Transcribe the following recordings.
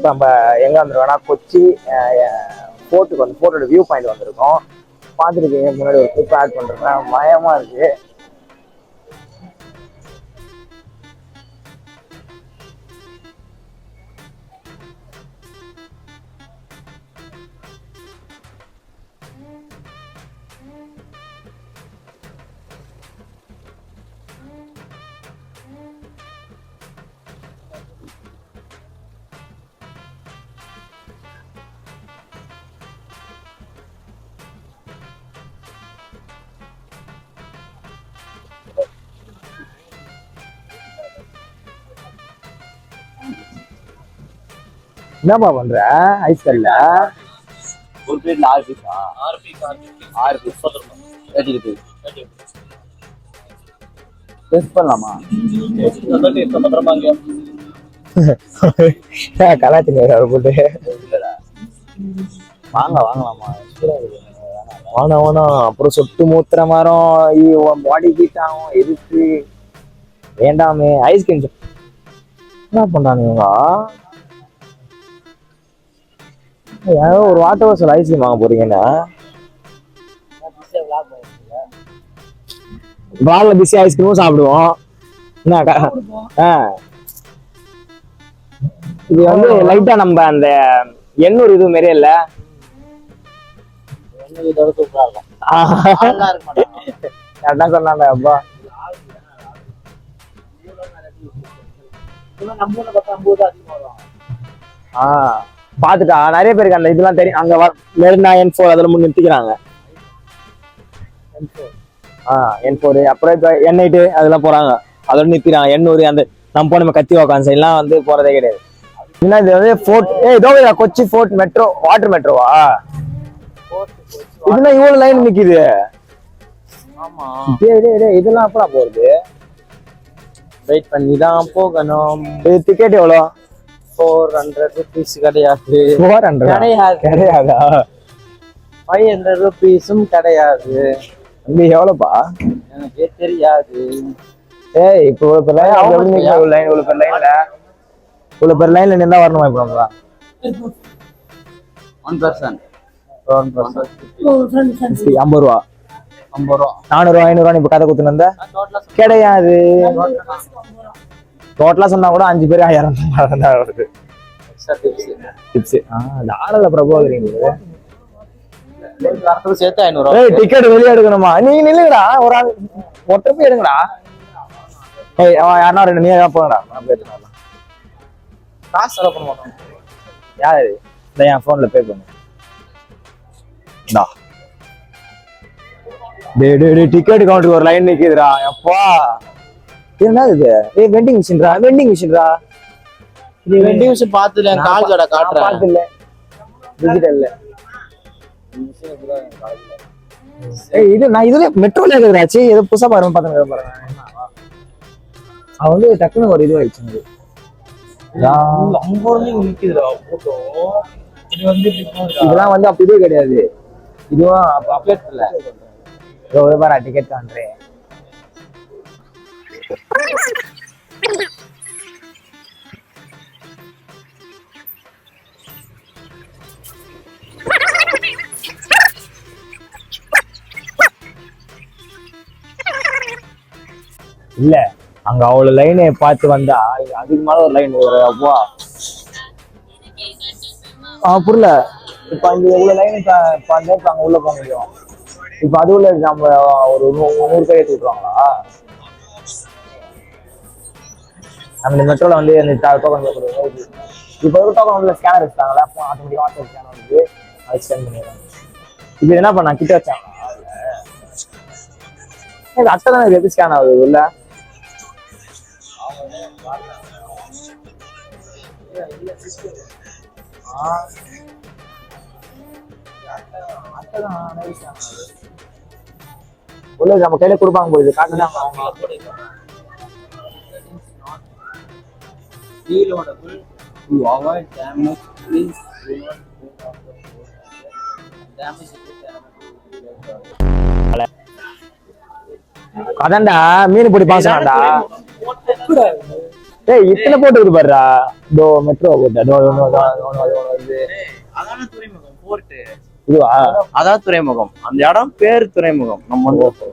இப்போ நம்ம எங்கே வந்துருக்கோம்னா கொச்சி ஃபோர்ட்டுக்கு வந்து ஃபோர்ட்டோட வியூ பாயிண்ட் வந்திருக்கோம். பார்த்துருக்கீங்க, முன்னாடி ஒரு கிளிப் ஆட் பண்ணுறேன். மயமாக இருக்குது. என்னப்பா பண்ற ஐஸ்கல்ல? ஒரு பிளேட்ல 6 பீஸா? 6 பீஸ் டெஸ்ட் பண்ணலாமா? கலாச்சி போட்டு வாங்கலாமா? வேணாம். அப்புறம் சொட்டு மூத்திர மரம் பாடி ஹீட் ஆகும். எதுக்கு? வேண்டாமே. ஐஸ்கிரீம் என்ன பண்றானுங்க? ஏதோ ஒரு வாட்டர் வாசல் ஐஸ்கிரீம் வாங்க போறீங்கன்னா பால்ல பிஸி ஐஸ்கிரீமும் சாப்பிடுவோம். இது வந்து லைட்டா நம்ம அந்த எண்ணூர் இது மாரி இல்ல, கரெக்டா சொன்னாங்க. அப்பா பாத்துட்டா நிறைய பேருக்கு அந்த இதெல்லாம் தெரியும். அங்க மெரினா N4 அதுல முன் நிறுத்திக்கிறாங்க. N4 அப்புறம் இப்ப N8 அதெல்லாம் போறாங்க. அதோட நிறுத்திக்கிறாங்க. N100 அந்த நம்ம போன கத்தி வாக்கான் சைட்லாம் வந்து போறதே கிடையாது. இது வந்து ஃபோர்ட். இதோ கொச்சி ஃபோர்ட் மெட்ரோ, வாட்டர் மெட்ரோவா? இதுல இவ்வளவு லைன் நிக்குது. இதெல்லாம் அப்படா போறது? வெயிட் பண்ணி தான் போகணும். இது டிக்கெட் எவ்வளோ? 400 rupees கிடையாது. 400 கிடையாதா? 500 rupeesம் கிடையாது. இங்க எவ்வளோப்பா? எனக்கே தெரியாது. இப்போ இவ்வளவு பேர் லைன்ல நின்னா வரணுமா? இப்போ நம்ம 1 person 50 ரூபா 400 ரூபா 500 ரூபா இப்ப கதை குத்துன்னு வந்த கிடையாது. டோட்டலா சொன்னா கூட 5 பேர் 1000 தான் வருது. டாலர்ல பிரபுகிறீங்க. சேர்த்து 500 டிக்கெட் வெளியே எடுக்கணுமா? நீங்க நில்லுங்கடா, ஒரு ஆள் ஒற்றை போய் எடுங்கடா. யாருன்னா 2 நீ போங்கடா. காசு செலவு பண்ண மாட்டோம். யாரு? இந்த என் போன்ல பே பண்ணு. டிக்கெட் கவுண்டருக்கு ஒரு லைன் நிக்குதுடா. அப்பா என்ன இது? வெண்டிங் மிஷின்டா. வெண்டிங் மிஷின் பாத்துல கால் ஜட காட்டுறேன். பாத்துல டிஜிட்டல்ல இது நான் இதுல மெட்ரோல இருக்குறாச்சு. ஏதோ புதுசா பாருங்க பாருங்க. அவன் வந்து டக்குன்னு ஒரு இது ஆயிடுச்சு. இதெல்லாம் வந்து அப்படி இதுவே கிடையாது. இதுவும் அப்டேட் இல்ல. பாரா டிக்கெட் காண்றேன். இல்ல அங்க அவ்வளவு லைன் பார்த்து வந்தா அதுக்கு மேல ஒரு லைன் வரும். அப்பா புரியல. இப்ப அங்க எவ்வளவு லைன் அங்க உள்ள போக முடியும். இப்ப அது உள்ள நம்ம ஒரு 100 பேர் ஏற்றி விட்டுருவாங்களா? நம்ம இந்த மெட்ரோல வந்து டோக்கன் இப்போ டோக்கன் உள்ள ஸ்கேனர் வச்சுட்டாங்களா? ஆட்டோமேட்டிக் வாட்ஸ்அப் ஸ்கேனர் வந்து அது ஸ்கேன் பண்ணிடுறாங்க. இது என்ன பண்ணா கிட்ட வச்சாங்களா? அட்டை தான் எப்படி ஸ்கேன் ஆகுது உள்ள? உள்ள நம்ம கையில கொடுப்பாங்க போகுது காட்டுதான் அவங்க. To avoid damage, please do not move off the board. Damage அதான்டா மீன் பிடி பாசனாடா. ஏய் இத்தனை போட்டு இருக்கு பாருடா. இதோ மெட்ரோ போட்டு அதோ வருது. அதான துறைமுகம் போர்ட். இதுவா? அதான் துறைமுகம். அந்த இடம் பேர் துறைமுகம். நம்ம வந்து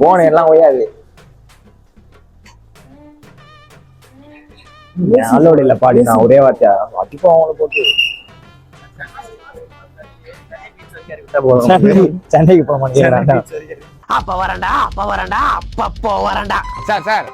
போன் எல்லாம் ஒய்யாது. அலோடு இல்ல பாடி நான் ஒரே வார்த்தையா அடிப்பா அவங்கள போட்டு. சென்னைக்கு போக மாட்டேங்கிறான். அப்ப வரண்டா அப்ப வரண்டா அப்ப வரண்டா. சார்